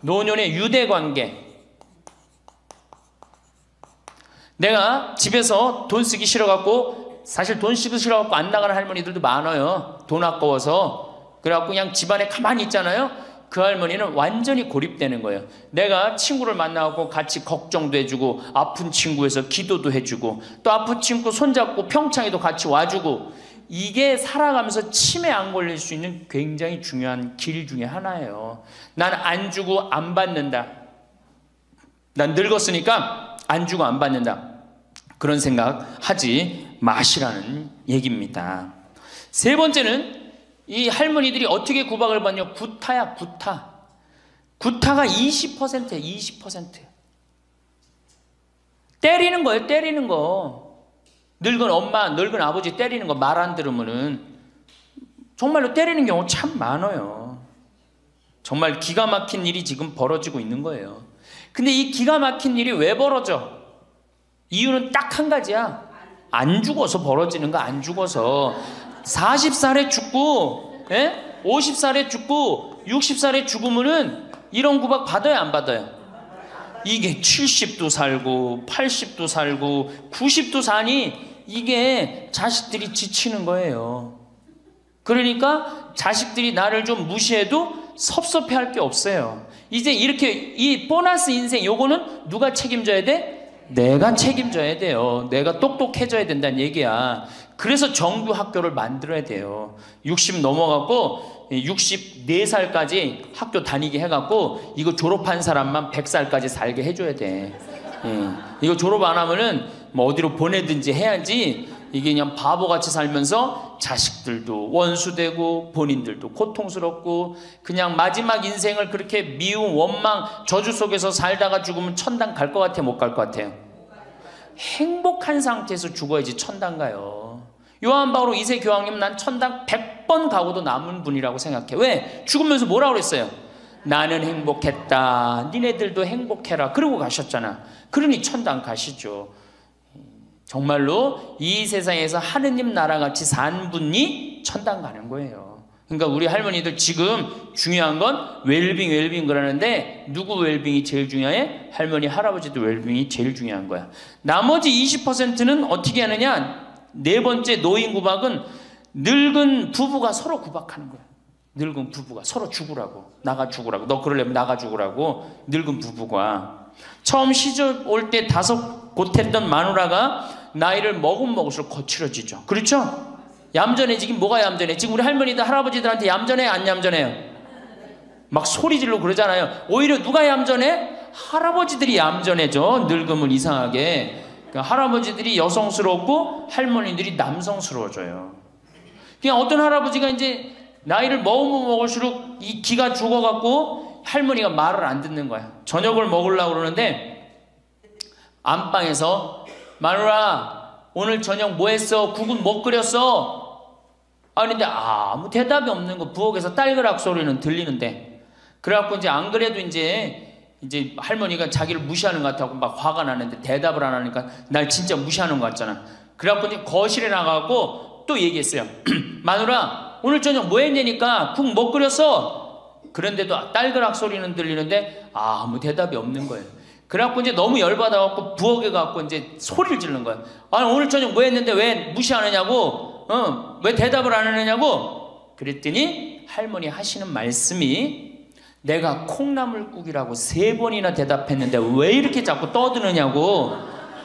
S1: 노년의 유대 관계. 내가 집에서 돈 쓰기 싫어갖고, 사실 돈 쓰기 싫어갖고 안 나가는 할머니들도 많아요. 돈 아까워서. 그래갖고 그냥 집안에 가만히 있잖아요. 그 할머니는 완전히 고립되는 거예요. 내가 친구를 만나고 같이 걱정도 해주고 아픈 친구에서 기도도 해주고 또 아픈 친구 손잡고 평창에도 같이 와주고, 이게 살아가면서 치매 안 걸릴 수 있는 굉장히 중요한 길 중에 하나예요. 난 안 주고 안 받는다. 난 늙었으니까 안 주고 안 받는다. 그런 생각 하지 마시라는 얘기입니다. 세 번째는 이 할머니들이 어떻게 구박을 받냐? 구타야, 구타. 구타가 20%예요, 20%. 때리는 거예요, 때리는 거. 늙은 엄마, 늙은 아버지 때리는 거 말 안 들으면은 정말로 때리는 경우 참 많아요. 정말 기가 막힌 일이 지금 벌어지고 있는 거예요. 근데 이 기가 막힌 일이 왜 벌어져? 이유는 딱 한 가지야. 안 죽어서 벌어지는 거. 안 죽어서 40살에 죽고 50살에 죽고 60살에 죽으면은 이런 구박 받아요, 안 받아요? 이게 70도 살고 80도 살고 90도 사니 이게 자식들이 지치는 거예요. 그러니까 자식들이 나를 좀 무시해도 섭섭해할 게 없어요. 이제 이렇게 이 보너스 인생 요거는 누가 책임져야 돼? 내가 책임져야 돼요. 내가 똑똑해져야 된다는 얘기야. 그래서 정규 학교를 만들어야 돼요. 60 넘어갖고 64살까지 학교 다니게 해갖고 이거 졸업한 사람만 100살까지 살게 해줘야 돼. 이거 졸업 안 하면은 뭐 어디로 보내든지 해야지. 이게 그냥 바보같이 살면서 자식들도 원수되고 본인들도 고통스럽고 그냥 마지막 인생을 그렇게 미움, 원망, 저주 속에서 살다가 죽으면 천당 갈 것 같아요? 못 갈 것 같아요? 행복한 상태에서 죽어야지 천당 가요. 요한 바오로 2세 교황님 난 천당 100번 가고도 남은 분이라고 생각해. 왜? 죽으면서 뭐라고 그랬어요? 나는 행복했다. 니네들도 행복해라. 그러고 가셨잖아. 그러니 천당 가시죠. 정말로 이 세상에서 하느님 나라같이 산 분이 천당 가는 거예요. 그러니까 우리 할머니들 지금 중요한 건 웰빙 그러는데 누구 웰빙이 제일 중요해? 할머니 할아버지도 웰빙이 제일 중요한 거야. 나머지 20%는 어떻게 하느냐? 네 번째 노인 구박은 늙은 부부가 서로 구박하는 거야. 늙은 부부가 서로 죽으라고, 나가 죽으라고, 너 그러려면 나가 죽으라고. 늙은 부부가 처음 시집 올 때 다섯 곧했던 마누라가 나이를 먹을수록 거칠어지죠. 그렇죠? 얌전해지긴 뭐가 얌전해? 지금 우리 할머니들 할아버지들한테 얌전해 안 얌전해요? 막 소리 지르고 그러잖아요. 오히려 누가 얌전해? 할아버지들이 얌전해져. 늙으면 이상하게. 그러니까 할아버지들이 여성스럽고 할머니들이 남성스러워져요. 그냥 어떤 할아버지가 이제 나이를 먹으면 먹을수록 이 기가 죽어갖고 할머니가 말을 안 듣는 거야. 저녁을 먹으려고 그러는데 안방에서 마누라 오늘 저녁 뭐 했어? 국은 뭐 끓였어? 근데 아무 대답이 없는 거. 부엌에서 딸그락 소리는 들리는데. 그래갖고 이제 안 그래도 이제 할머니가 자기를 무시하는 것 같다고 막 화가 나는데 대답을 안 하니까 날 진짜 무시하는 것 같잖아. 그래갖고 이제 거실에 나가고 또 얘기했어요. 마누라 오늘 저녁 뭐 했냐니까 국 뭐 끓였어? 그런데도 딸그락 소리는 들리는데 아무 대답이 없는 거예요. 그래갖고 이제 너무 열받아갖고 부엌에 가갖고 이제 소리를 지르는 거야. 아니 오늘 저녁 뭐 했는데 왜 무시하느냐고? 왜 대답을 안 하느냐고? 그랬더니 할머니 하시는 말씀이 내가 콩나물국이라고 3번이나 대답했는데 왜 이렇게 자꾸 떠드느냐고.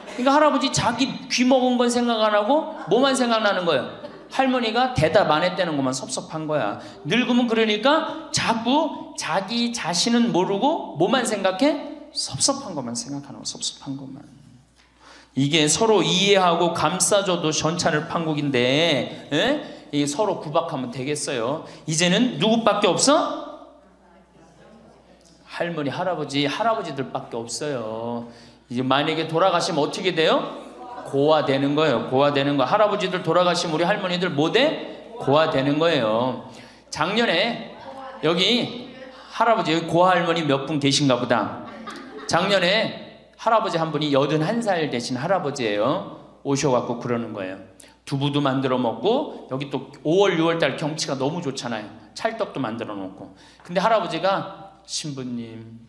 S1: 그러니까 할아버지 자기 귀 먹은 건 생각 안 하고 뭐만 생각나는 거예요? 할머니가 대답 안 했다는 것만 섭섭한 거야. 늙으면 그러니까 자꾸 자기 자신은 모르고 뭐만 생각해? 섭섭한 것만 생각하는 거. 섭섭한 것만. 이게 서로 이해하고 감싸줘도 전차를 판국인데 이게 서로 구박하면 되겠어요? 이제는 누구밖에 없어? 할머니 할아버지들밖에 없어요. 이제 만약에 돌아가시면 어떻게 돼요? 고아되는 거예요. 고아되는 거. 할아버지들 돌아가시면 우리 할머니들 뭐 돼? 고아되는 거예요. 작년에 여기 할아버지 여기 고아할머니 몇 분 계신가 보다. 작년에 할아버지 한 분이 81살 되신 할아버지예요. 오셔갖고 그러는 거예요. 두부도 만들어 먹고 여기 또 5월 6월달 경치가 너무 좋잖아요. 찰떡도 만들어 놓고. 근데 할아버지가 신부님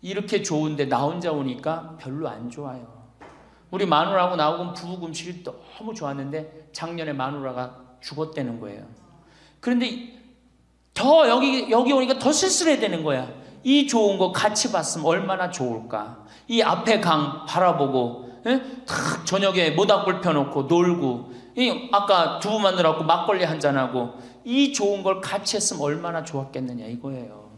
S1: 이렇게 좋은데 나 혼자 오니까 별로 안 좋아요. 우리 마누라하고 나하고는 부부 금실이 너무 좋았는데 작년에 마누라가 죽었다는 거예요. 그런데 더 여기 오니까 더 쓸쓸해 되는 거야. 이 좋은 거 같이 봤으면 얼마나 좋을까. 이 앞에 강 바라보고 탁 저녁에 모닥불 펴놓고 놀고 아까 두부 만들어갖고 막걸리 한잔하고 이 좋은 걸 같이 했으면 얼마나 좋았겠느냐 이거예요.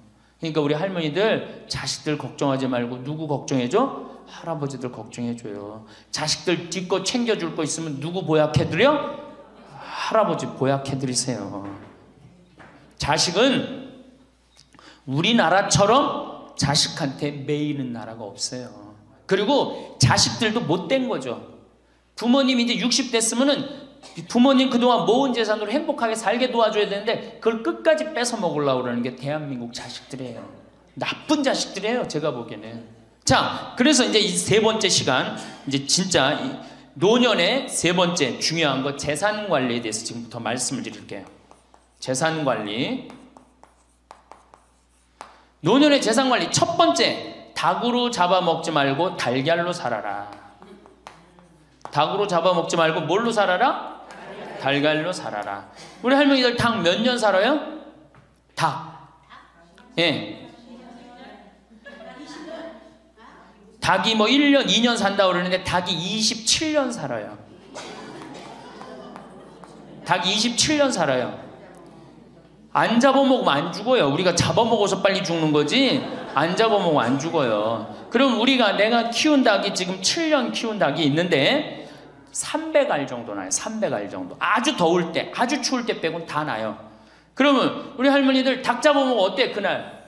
S1: 그러니까 우리 할머니들 자식들 걱정하지 말고 누구 걱정해줘? 할아버지들 걱정해줘요. 자식들 뒷거 챙겨줄 거 있으면 누구 보약해드려? 할아버지 보약해드리세요. 자식은 우리나라처럼 자식한테 매이는 나라가 없어요. 그리고 자식들도 못된 거죠. 부모님이 이제 60 됐으면은 부모님 그동안 모은 재산으로 행복하게 살게 도와줘야 되는데 그걸 끝까지 뺏어 먹으려고 그러는 게 대한민국 자식들이에요. 나쁜 자식들이에요. 제가 보기에는. 자, 그래서 이제 이 세 번째 시간, 이제 진짜 이 노년의 세 번째 중요한 거 재산 관리에 대해서 지금부터 말씀을 드릴게요. 재산 관리. 노년의 재산 관리 첫 번째, 닭으로 잡아먹지 말고 달걀로 살아라. 닭으로 잡아먹지 말고 뭘로 살아라? 달걀로 살아라. 우리 할머니들 닭 몇 년 살아요? 닭. 예. 닭이 뭐 1년, 2년 산다고 그러는데 닭이 27년 살아요. 닭이 27년 살아요. 안 잡아먹으면 안 죽어요. 우리가 잡아먹어서 빨리 죽는 거지 안 잡아먹으면 안 죽어요. 그럼 내가 키운 닭이 지금 7년 키운 닭이 있는데 300알 정도 나요. 300알 정도. 아주 더울 때, 아주 추울 때 빼고는 다 나요. 그러면 우리 할머니들 닭 잡아먹으면 어때 그날?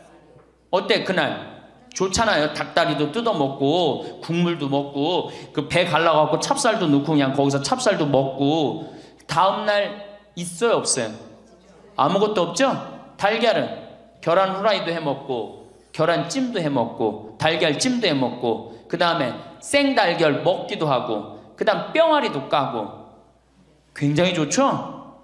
S1: 어때 그날? 좋잖아요. 닭다리도 뜯어먹고 국물도 먹고 그 배 갈라갖고 찹쌀도 넣고 그냥 거기서 찹쌀도 먹고 다음날 있어요 없어요? 아무것도 없죠? 달걀은 계란 후라이도 해먹고 계란찜도 해먹고 달걀찜도 해먹고 그 다음에 생달걀 먹기도 하고 그 다음 뿅아리도 까고 굉장히 좋죠?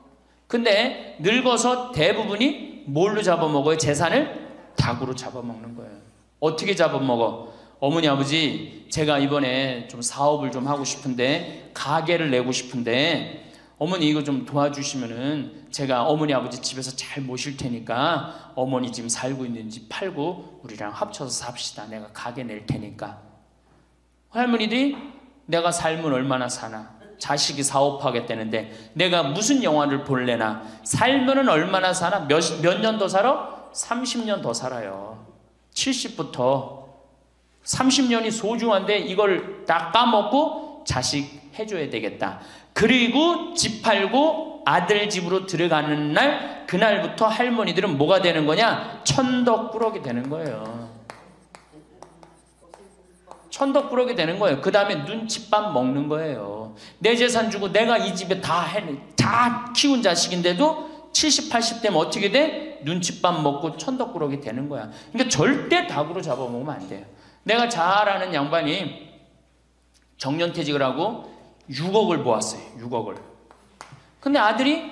S1: 근데 늙어서 대부분이 뭘로 잡아먹어요? 재산을? 닭으로 잡아먹는 거예요. 어떻게 잡아먹어? 어머니 아버지 제가 이번에 좀 사업을 좀 하고 싶은데 가게를 내고 싶은데 어머니 이거 좀 도와주시면은 제가 어머니 아버지 집에서 잘 모실 테니까 어머니 지금 살고 있는 집 팔고 우리랑 합쳐서 삽시다. 내가 가게 낼 테니까. 할머니들이 내가 살면 얼마나 사나? 자식이 사업하겠다는데 내가 무슨 영화를 볼래나? 살면은 얼마나 사나? 몇 년 더 살아? 30년 더 살아요. 70부터 30년이 소중한데 이걸 다 까먹고 자식 해줘야 되겠다. 그리고 집 팔고 아들 집으로 들어가는 날 그날부터 할머니들은 뭐가 되는 거냐? 천덕꾸러기 되는 거예요. 천덕꾸러기 되는 거예요. 그 다음에 눈칫밥 먹는 거예요. 내 재산 주고 내가 이 집에 다 키운 자식인데도 70, 80 되면 어떻게 돼? 눈칫밥 먹고 천덕꾸러기 되는 거야. 그러니까 절대 닭으로 잡아먹으면 안 돼요. 내가 잘 아는 양반이 정년퇴직을 하고 6억을 모았어요. 6억을. 근데 아들이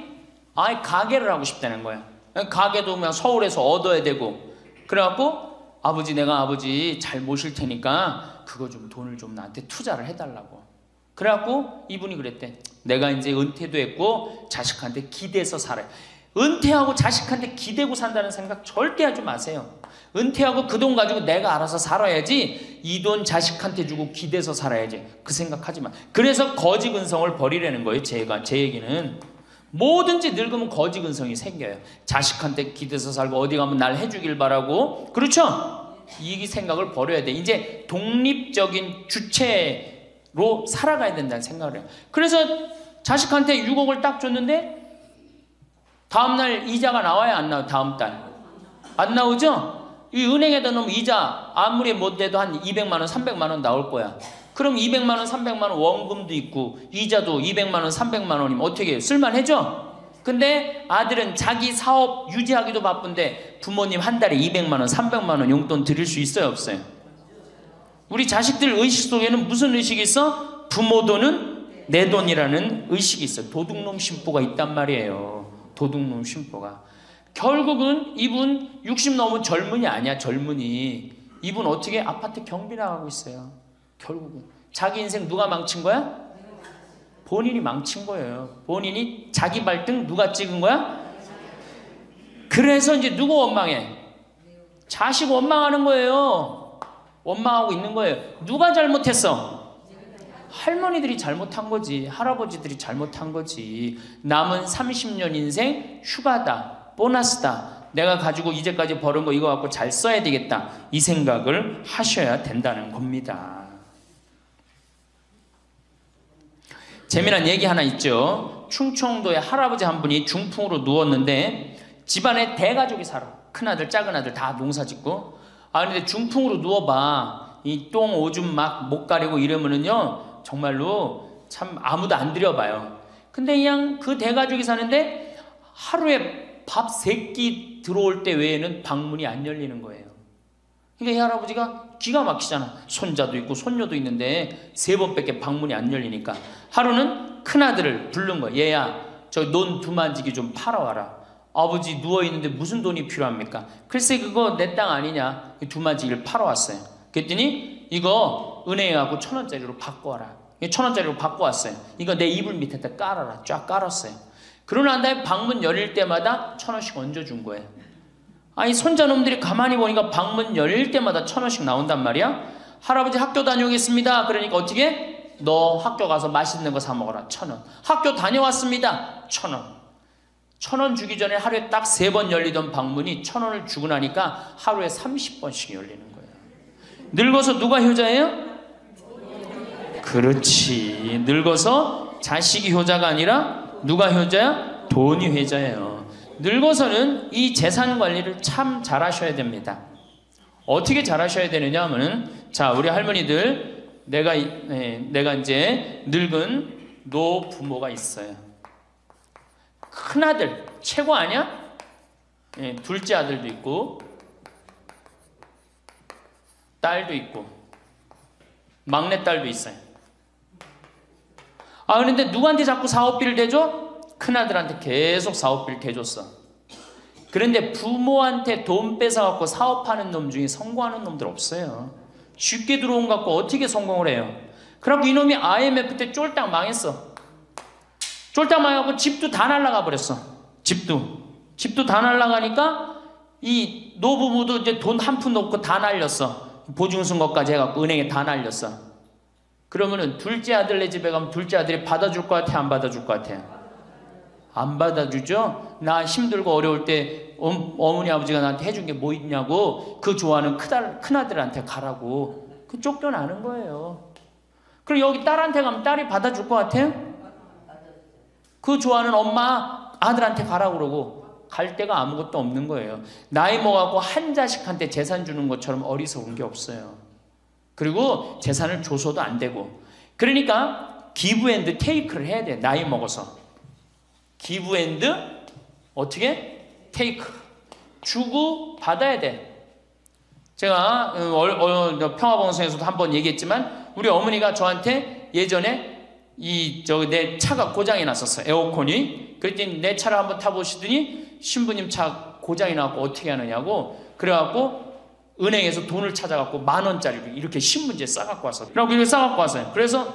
S1: 가게를 하고 싶다는 거야. 가게도 그냥 서울에서 얻어야 되고. 그래갖고 아버지 내가 아버지 잘 모실 테니까 그거 좀 돈을 좀 나한테 투자를 해달라고. 그래갖고 이분이 그랬대. 내가 이제 은퇴도 했고 자식한테 기대서 살아요. 은퇴하고 자식한테 기대고 산다는 생각 절대 하지 마세요. 은퇴하고 그 돈 가지고 내가 알아서 살아야지 이 돈 자식한테 주고 기대서 살아야지 그 생각하지 마. 그래서 거지 근성을 버리라는 거예요. 제 얘기는 뭐든지 늙으면 거지 근성이 생겨요. 자식한테 기대서 살고 어디 가면 날 해주길 바라고. 그렇죠? 이 생각을 버려야 돼. 이제 독립적인 주체로 살아가야 된다는 생각을 해요. 그래서 자식한테 6억을 딱 줬는데 다음날 이자가 나와요? 안 나와요? 다음 달 안 나오죠? 이 은행에다 놓으면 이자 아무리 못 돼도 한 200만 원, 300만 원 나올 거야. 그럼 200만 원, 300만 원 원금도 있고 이자도 200만 원, 300만 원이면 어떻게 해요? 쓸만해져? 근데 아들은 자기 사업 유지하기도 바쁜데 부모님 한 달에 200만 원, 300만 원 용돈 드릴 수 있어요? 없어요? 우리 자식들 의식 속에는 무슨 의식이 있어? 부모 돈은 내 돈이라는 의식이 있어요. 도둑놈 심보가 있단 말이에요. 도둑놈 심보가. 결국은 이분 60 넘은 젊은이 아니야. 젊은이. 이분 어떻게 아파트 경비 나가고 있어요. 결국은 자기 인생 누가 망친 거야? 본인이 망친 거예요. 본인이 자기 발등 누가 찍은 거야? 그래서 이제 누구 원망해? 자식 원망하는 거예요. 원망하고 있는 거예요. 누가 잘못했어? 할머니들이 잘못한 거지. 할아버지들이 잘못한 거지. 남은 30년 인생 휴가다. 보너스다. 내가 가지고 이제까지 벌은 거 이거 갖고 잘 써야 되겠다. 이 생각을 하셔야 된다는 겁니다. 재미난 얘기 하나 있죠. 충청도에 할아버지 한 분이 중풍으로 누웠는데 집안에 대가족이 살아. 큰아들 작은아들 다 농사짓고. 근데 중풍으로 누워봐. 이 똥 오줌 막 못 가리고 이러면은요 정말로 참 아무도 안 들여봐요. 근데 그냥 그 대가족이 사는데 하루에 밥 3끼 들어올 때 외에는 방문이 안 열리는 거예요. 그러니까 이 할아버지가 기가 막히잖아. 손자도 있고 손녀도 있는데 3번밖에 방문이 안 열리니까 하루는 큰아들을 부른 거야. 얘야, 저 논 두만지기 좀 팔아와라. 아버지 누워있는데 무슨 돈이 필요합니까? 글쎄 그거 내 땅 아니냐. 두만지기를 팔아왔어요. 그랬더니 이거 은행에 가고 1,000원짜리로 바꿔와라. 1,000원짜리로 바꿔왔어요. 이거 내 이불 밑에다 깔아라. 쫙 깔았어요. 그러고 난 다음에 방문 열릴 때마다 1,000원씩 얹어준 거예요. 아니 손자놈들이 가만히 보니까 방문 열릴 때마다 1,000원씩 나온단 말이야. 할아버지 학교 다녀오겠습니다. 그러니까 어떻게? 너 학교 가서 맛있는 거 사 먹어라. 1,000원. 학교 다녀왔습니다. 1,000원. 1,000원 주기 전에 하루에 딱 3번 열리던 방문이 1,000원을 주고 나니까 하루에 30번씩 열리는 거예요. 늙어서 누가 효자예요? 그렇지. 늙어서 자식이 효자가 아니라 누가 효자야? 돈이 효자예요. 늙어서는 이 재산 관리를 참 잘하셔야 됩니다. 어떻게 잘하셔야 되느냐 하면은, 자, 우리 할머니들, 내가 이제 늙은 노부모가 있어요. 큰아들 최고 아니야? 둘째 아들도 있고 딸도 있고 막내딸도 있어요. 아, 그런데 누구한테 자꾸 사업비를 대줘? 큰아들한테 계속 사업비를 대줬어. 그런데 부모한테 돈 뺏어갖고 사업하는 놈 중에 성공하는 놈들 없어요. 쉽게 들어온 것 갖고 어떻게 성공을 해요? 그래갖고 이놈이 IMF 때 쫄딱 망했어. 쫄딱 망해갖고 집도 다 날라가 버렸어. 집도 다 날라가니까 이 노부부도 이제 돈 한 푼 없고 다 날렸어. 보증승 것까지 해갖고 은행에 다 날렸어. 그러면은 둘째 아들네 집에 가면 둘째 아들이 받아줄 것 같아, 안 받아줄 것 같아? 안 받아주죠? 나 힘들고 어려울 때 어머니 아버지가 나한테 해준 게 뭐 있냐고 그 좋아하는 큰아들한테 가라고 그 쫓겨나는 거예요. 그럼 여기 딸한테 가면 딸이 받아줄 것 같아요? 그 좋아하는 엄마 아들한테 가라고 그러고 갈 데가 아무것도 없는 거예요. 나이 먹어갖고 한 자식한테 재산 주는 것처럼 어리석은 게 없어요. 그리고 재산을 줘서도 안 되고. 그러니까 기브 앤드 테이크를 해야 돼. 나이 먹어서. 기브 앤드 어떻게? 테이크. 주고 받아야 돼. 제가 평화방송에서도 한번 얘기했지만 우리 어머니가 저한테 예전에 내 차가 고장이 났었어요. 에어컨이. 그랬더니 내 차를 한번 타보시더니 신부님 차 고장이 나고 어떻게 하느냐고 그래갖고 은행에서 돈을 찾아갖고 10,000원짜리를 이렇게 신문지에 싸갖고 왔어요. 그래갖고 이렇게 싸갖고 왔어요. 그래서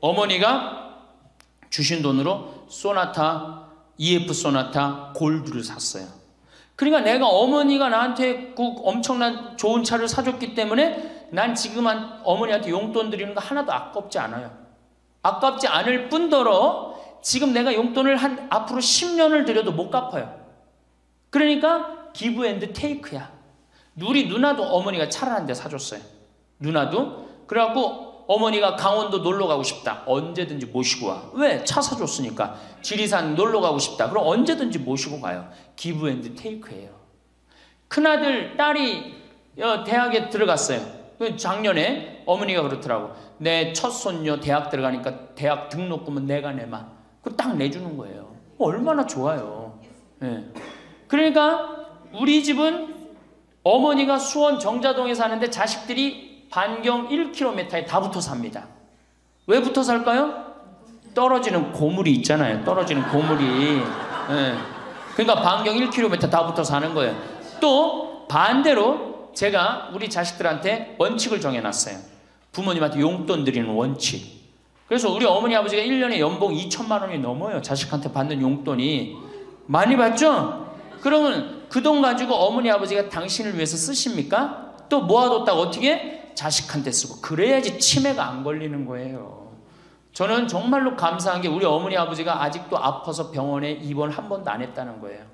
S1: 어머니가 주신 돈으로 소나타, EF 소나타 골드를 샀어요. 그러니까 내가 어머니가 나한테 그 엄청난 좋은 차를 사줬기 때문에 난 지금 어머니한테 용돈 드리는 거 하나도 아깝지 않아요. 아깝지 않을 뿐더러 지금 내가 용돈을 앞으로 10년을 드려도 못 갚아요. 그러니까 기브 앤드 테이크야. 우리 누나도 어머니가 차를 한 대 사줬어요. 누나도. 그래갖고 어머니가 강원도 놀러 가고 싶다. 언제든지 모시고 와. 왜? 차 사줬으니까. 지리산 놀러 가고 싶다. 그럼 언제든지 모시고 가요. 기브 앤드 테이크예요. 큰아들, 딸이 대학에 들어갔어요. 작년에 어머니가 그렇더라고. 내 첫 손녀 대학 들어가니까 대학 등록금은 내가 내마. 그거 딱 내주는 거예요. 얼마나 좋아요. 네. 그러니까 우리 집은 어머니가 수원 정자동에 사는데 자식들이 반경 1km에 다 붙어 삽니다. 왜 붙어 살까요? 떨어지는 고물이 있잖아요. 떨어지는 고물이. 네. 그러니까 반경 1km 다 붙어 사는 거예요. 또 반대로 제가 우리 자식들한테 원칙을 정해놨어요. 부모님한테 용돈 드리는 원칙. 그래서 우리 어머니 아버지가 1년에 연봉 2,000만 원이 넘어요. 자식한테 받는 용돈이. 많이 받죠? 그러면 그 돈 가지고 어머니 아버지가 당신을 위해서 쓰십니까? 또 모아뒀다가 어떻게? 자식한테 쓰고. 그래야지 치매가 안 걸리는 거예요. 저는 정말로 감사한 게 우리 어머니 아버지가 아직도 아파서 병원에 입원 한 번도 안 했다는 거예요.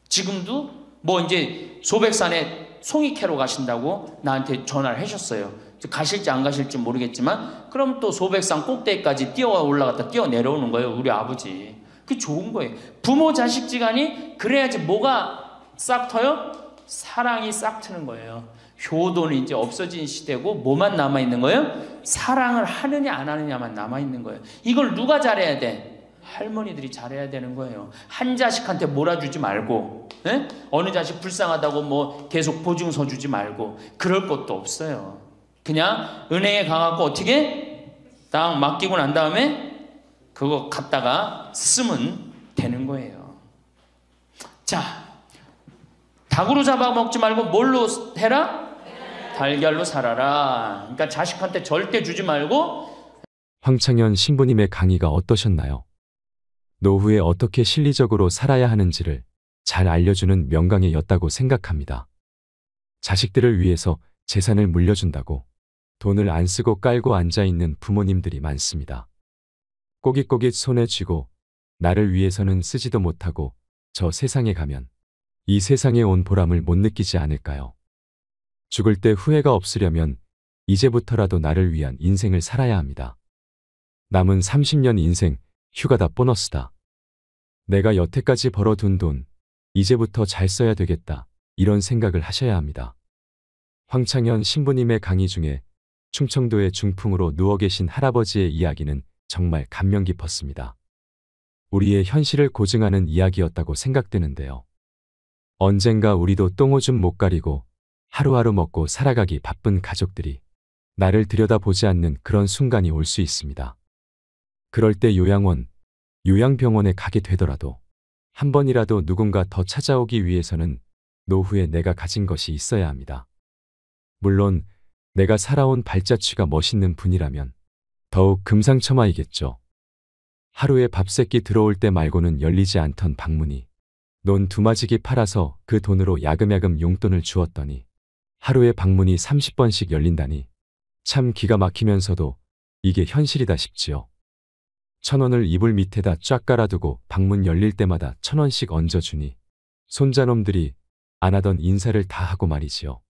S1: 지금도 뭐 이제 소백산에 송이 캐러 가신다고 나한테 전화를 하셨어요. 가실지 안 가실지 모르겠지만 그럼 또 소백산 꼭대기까지 뛰어 올라갔다 뛰어 내려오는 거예요. 우리 아버지. 그게 좋은 거예요. 부모 자식 지간이 그래야지 뭐가 싹 터요? 사랑이 싹 트는 거예요. 효도는 이제 없어진 시대고 뭐만 남아있는 거예요? 사랑을 하느냐 안 하느냐만 남아있는 거예요. 이걸 누가 잘해야 돼? 할머니들이 잘해야 되는 거예요. 한 자식한테 몰아주지 말고 예? 어느 자식 불쌍하다고 뭐 계속 보증서 주지 말고 그럴 것도 없어요. 그냥 은행에 가갖고 어떻게 딱 맡기고 난 다음에 그거 갖다가 쓰면 되는 거예요. 자, 닭으로 잡아먹지 말고 뭘로 해라? 달걀로 살아라. 그러니까 자식한테 절대 주지 말고.
S2: 황창현 신부님의 강의가 어떠셨나요? 노후에 어떻게 실리적으로 살아야 하는지를 잘 알려주는 명강의였다고 생각합니다. 자식들을 위해서 재산을 물려준다고 돈을 안 쓰고 깔고 앉아있는 부모님들이 많습니다. 꼬깃꼬깃 손에 쥐고 나를 위해서는 쓰지도 못하고 저 세상에 가면 이 세상에 온 보람을 못 느끼지 않을까요? 죽을 때 후회가 없으려면 이제부터라도 나를 위한 인생을 살아야 합니다. 남은 30년 인생, 휴가다 보너스다. 내가 여태까지 벌어둔 돈, 이제부터 잘 써야 되겠다. 이런 생각을 하셔야 합니다. 황창현 신부님의 강의 중에 충청도의 중풍으로 누워 계신 할아버지의 이야기는 정말 감명 깊었습니다. 우리의 현실을 고증하는 이야기였다고 생각되는데요. 언젠가 우리도 똥오줌 못 가리고 하루하루 먹고 살아가기 바쁜 가족들이 나를 들여다보지 않는 그런 순간이 올 수 있습니다. 그럴 때 요양원, 요양병원에 가게 되더라도 한 번이라도 누군가 더 찾아오기 위해서는 노후에 내가 가진 것이 있어야 합니다. 물론 내가 살아온 발자취가 멋있는 분이라면 더욱 금상첨화이겠죠. 하루에 밥 세끼 들어올 때 말고는 열리지 않던 방문이 논 두마지기 팔아서 그 돈으로 야금야금 용돈을 주었더니 하루에 방문이 30번씩 열린다니 참 기가 막히면서도 이게 현실이다 싶지요. 1,000원을 이불 밑에다 쫙 깔아두고 방문 열릴 때마다 1,000원씩 얹어주니 손자놈들이 안 하던 인사를 다 하고 말이지요.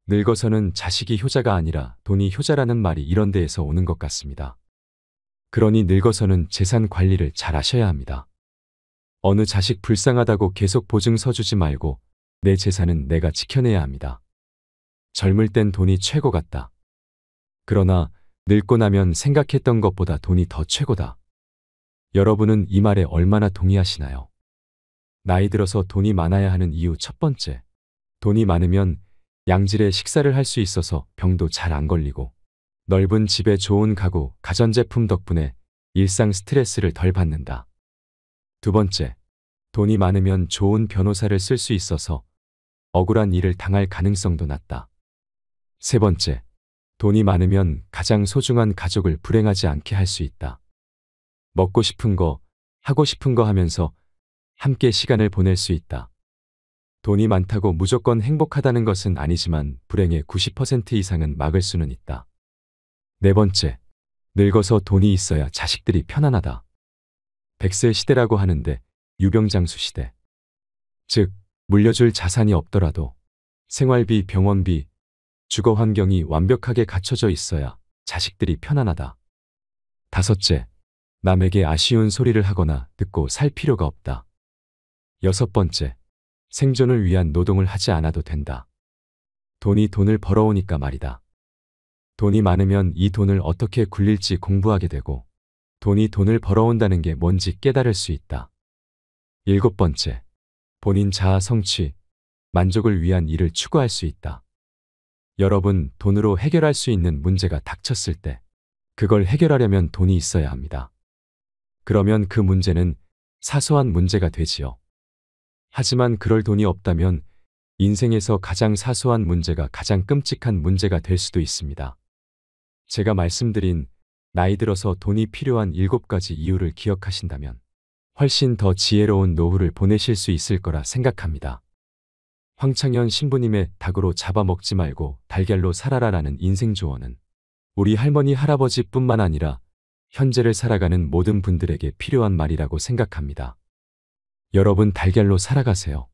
S2: 늙어서는 자식이 효자가 아니라 돈이 효자라는 말이 이런 데에서 오는 것 같습니다. 그러니 늙어서는 재산 관리를 잘 하셔야 합니다. 어느 자식 불쌍하다고 계속 보증서 주지 말고 내 재산은 내가 지켜내야 합니다. 젊을 땐 돈이 최고 같다. 그러나 늙고 나면 생각했던 것보다 돈이 더 최고다. 여러분은 이 말에 얼마나 동의하시나요? 나이 들어서 돈이 많아야 하는 이유 첫 번째, 돈이 많으면 양질의 식사를 할 수 있어서 병도 잘 안 걸리고 넓은 집에 좋은 가구, 가전제품 덕분에 일상 스트레스를 덜 받는다. 두 번째, 돈이 많으면 좋은 변호사를 쓸 수 있어서 억울한 일을 당할 가능성도 낮다. 세 번째, 돈이 많으면 가장 소중한 가족을 불행하지 않게 할 수 있다. 먹고 싶은 거, 하고 싶은 거 하면서 함께 시간을 보낼 수 있다. 돈이 많다고 무조건 행복하다는 것은 아니지만 불행의 90% 이상은 막을 수는 있다. 네 번째, 늙어서 돈이 있어야 자식들이 편안하다. 100세 시대라고 하는데 유병장수 시대. 즉, 물려줄 자산이 없더라도 생활비, 병원비, 주거 환경이 완벽하게 갖춰져 있어야 자식들이 편안하다. 다섯째, 남에게 아쉬운 소리를 하거나 듣고 살 필요가 없다. 여섯 번째, 생존을 위한 노동을 하지 않아도 된다. 돈이 돈을 벌어오니까 말이다. 돈이 많으면 이 돈을 어떻게 굴릴지 공부하게 되고 돈이 돈을 벌어온다는 게 뭔지 깨달을 수 있다. 일곱 번째, 본인 자아 성취, 만족을 위한 일을 추구할 수 있다. 여러분, 돈으로 해결할 수 있는 문제가 닥쳤을 때 그걸 해결하려면 돈이 있어야 합니다. 그러면 그 문제는 사소한 문제가 되지요. 하지만 그럴 돈이 없다면 인생에서 가장 사소한 문제가 가장 끔찍한 문제가 될 수도 있습니다. 제가 말씀드린 나이 들어서 돈이 필요한 7가지 이유를 기억하신다면 훨씬 더 지혜로운 노후를 보내실 수 있을 거라 생각합니다. 황창현 신부님의 닭으로 잡아먹지 말고 달걀로 살아라라는 인생 조언은 우리 할머니 할아버지뿐만 아니라 현재를 살아가는 모든 분들에게 필요한 말이라고 생각합니다. 여러분, 달걀로 살아가세요.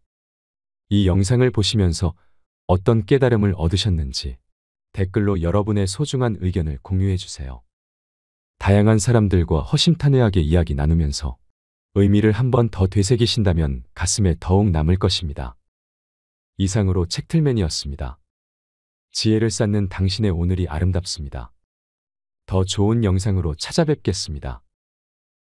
S2: 이 영상을 보시면서 어떤 깨달음을 얻으셨는지 댓글로 여러분의 소중한 의견을 공유해 주세요. 다양한 사람들과 허심탄회하게 이야기 나누면서 의미를 한 번 더 되새기신다면 가슴에 더욱 남을 것입니다. 이상으로 책틀맨이었습니다. 지혜를 쌓는 당신의 오늘이 아름답습니다. 더 좋은 영상으로 찾아뵙겠습니다.